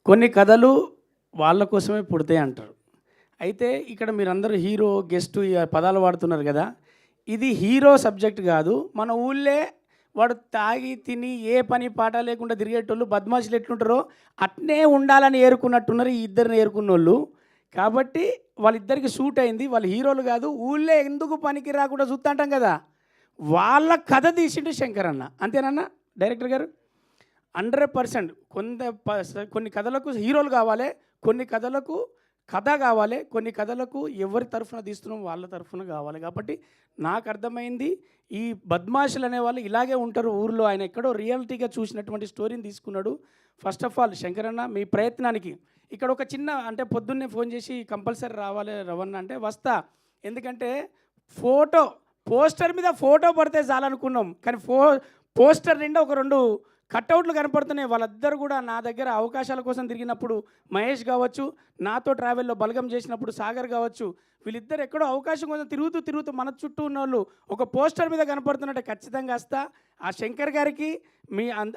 కొన్ని కథలు వాళ్ళ కోసమే పుడతాయి అంటారు. అయితే ఇక్కడ మీరందరూ హీరో, గెస్టు ఈ పదాలు వాడుతున్నారు కదా. ఇది హీరో సబ్జెక్ట్ కాదు. మన ఊళ్ళే వాడు తాగి తిని ఏ పని పాట లేకుండా తిరిగేటోళ్ళు బద్మాషులు ఎట్లుంటారో అట్నే ఉండాలని ఏరుకున్నట్టున్నారు ఈ ఇద్దరిని ఏరుకున్నోళ్ళు. కాబట్టి వాళ్ళిద్దరికి సూట్ అయింది. వాళ్ళు హీరోలు కాదు, ఊళ్ళే ఎందుకు పనికి రాకుండా చూస్తుంటాం కదా, వాళ్ళ కథ తీసిండు శంకర్ అన్న. అంతేనన్నా డైరెక్టర్ గారు? 100%. కొన్ని కథలకు హీరోలు కావాలి, కొన్ని కథలకు కథ కావాలి, కొన్ని కథలకు ఎవరి తరఫున తీస్తున్నాం వాళ్ళ తరఫున కావాలి. కాబట్టి నాకు అర్థమైంది ఈ బద్మాషులు అనేవాళ్ళు ఇలాగే ఉంటారు ఊర్లో. ఆయన ఎక్కడో రియాలిటీగా చూసినటువంటి స్టోరీని తీసుకున్నాడు. ఫస్ట్ ఆఫ్ ఆల్ శంకరన్న మీ ప్రయత్నానికి ఇక్కడ ఒక చిన్న అంటే పొద్దున్నే ఫోన్ చేసి కంపల్సరీ రావాలి రవణ అంటే వస్తా. ఎందుకంటే పోస్టర్ మీద ఫోటో పడితే చాలనుకున్నాం, కానీ పోస్టర్ నిండా ఒక 2 కట్అవుట్లు కనపడుతున్నాయి. వాళ్ళందరూ కూడా నా దగ్గర అవకాశాల కోసం తిరిగినప్పుడు మహేష్ కావచ్చు, నాతో ట్రావెల్లో బలగం చేసినప్పుడు సాగర్ కావచ్చు, వీళ్ళిద్దరు ఎక్కడో అవకాశం కోసం తిరుగుతూ మన చుట్టూ ఉన్న వాళ్ళు ఒక పోస్టర్ మీద కనపడుతున్నట్టే ఖచ్చితంగా వస్తా. ఆ శంకర్ గారికి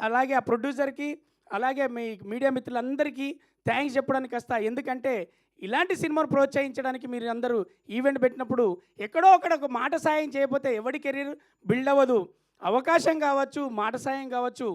అలాగే ఆ ప్రొడ్యూసర్కి అలాగే మీ మీడియా మిత్రులందరికీ థ్యాంక్స్ చెప్పడానికి వస్తా. ఎందుకంటే ఇలాంటి సినిమాను ప్రోత్సహించడానికి మీరు అందరూ ఈవెంట్ పెట్టినప్పుడు ఎక్కడో ఒక మాట సాయం చేయకపోతే ఎవడి కెరీర్ బిల్డ్ అవ్వదు. అవకాశం కావచ్చు, మాట సాయం కావచ్చు,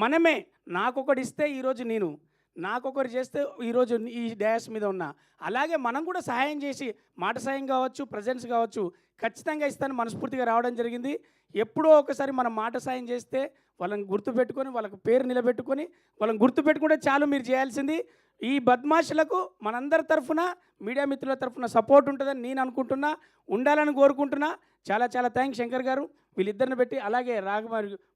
మనమే నాకొకటి ఇస్తే ఈరోజు నేను, నాకొకటి చేస్తే ఈరోజు ఈ డ్యాష్ మీద ఉన్నా. అలాగే మనం కూడా సహాయం చేసి మాట సాయం కావచ్చు, ప్రజెన్స్ కావచ్చు ఖచ్చితంగా ఇస్తాను మనస్ఫూర్తిగా రావడం జరిగింది. ఎప్పుడో ఒకసారి మనం మాట సాయం చేస్తే వాళ్ళని గుర్తుపెట్టుకొని వాళ్ళకు పేరు నిలబెట్టుకొని వాళ్ళని గుర్తుపెట్టుకుంటే చాలు. మీరు చేయాల్సింది ఈ బద్మాషులకు మనందరి తరఫున మీడియా మిత్రుల తరఫున సపోర్ట్ ఉంటుందని నేను అనుకుంటున్నా, ఉండాలని కోరుకుంటున్నా. చాలా థ్యాంక్స్ శంకర్ గారు వీళ్ళిద్దరిని పెట్టి. అలాగే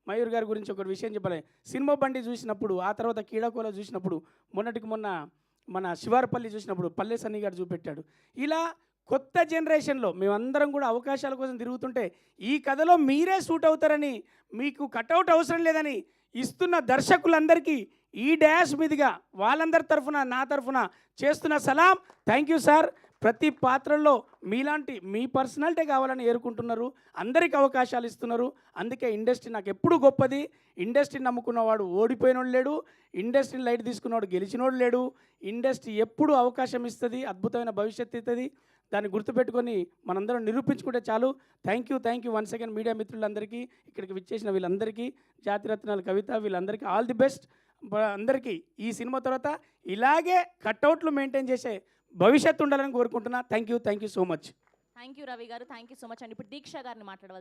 మయూర్ గారి గురించి ఒక విషయం చెప్పాలి. సినిమా బండి చూసినప్పుడు, ఆ తర్వాత కీడాకోల చూసినప్పుడు, మొన్న మన శివారపల్లి చూసినప్పుడు పల్లె సన్నీ గారు చూపెట్టాడు. ఇలా కొత్త జనరేషన్లో మేమందరం కూడా అవకాశాల కోసం తిరుగుతుంటే ఈ కథలో మీరే సూట్ అవుతారని, మీకు కట్అవుట్ అవసరం లేదని ఇస్తున్న దర్శకులందరికీ ఈ డ్యాష్ మీదుగా వాళ్ళందరి తరఫున నా తరఫున చేస్తున్న సలాం. Thank you sir. ప్రతి పాత్రల్లో మీలాంటి మీ పర్సనాలిటీ కావాలని ఏరుకుంటున్నారు, అందరికీ అవకాశాలు ఇస్తున్నారు. అందుకే ఇండస్ట్రీ నాకు ఎప్పుడు గొప్పది. ఇండస్ట్రీని నమ్ముకున్నవాడు ఓడిపోయినోడు లేడు, ఇండస్ట్రీని లైట్ తీసుకున్నవాడు గెలిచినోడు లేడు. ఇండస్ట్రీ ఎప్పుడు అవకాశం ఇస్తుంది, అద్భుతమైన భవిష్యత్తు ఇస్తుంది. దాన్ని గుర్తుపెట్టుకొని మనందరం నిరూపించుకుంటే చాలు. Thank you once again media మిత్రులందరికీ, ఇక్కడికి విచ్చేసిన వీళ్ళందరికీ, జాతిరత్నాలు కవిత వీళ్ళందరికీ ఆల్ ది బెస్ట్. అందరికీ ఈ సినిమా తర్వాత ఇలాగే కట్అవుట్లు మెయింటైన్ చేసే భవిష్యత్తు ఉండాలని కోరుకుంటున్నా. Thank you so much. Thank you Ravi గారు, థ్యాంక్ యూ సో మచ్ అండి. ఇప్పుడు దీక్ష గారిని మాట్లాడవచ్చు.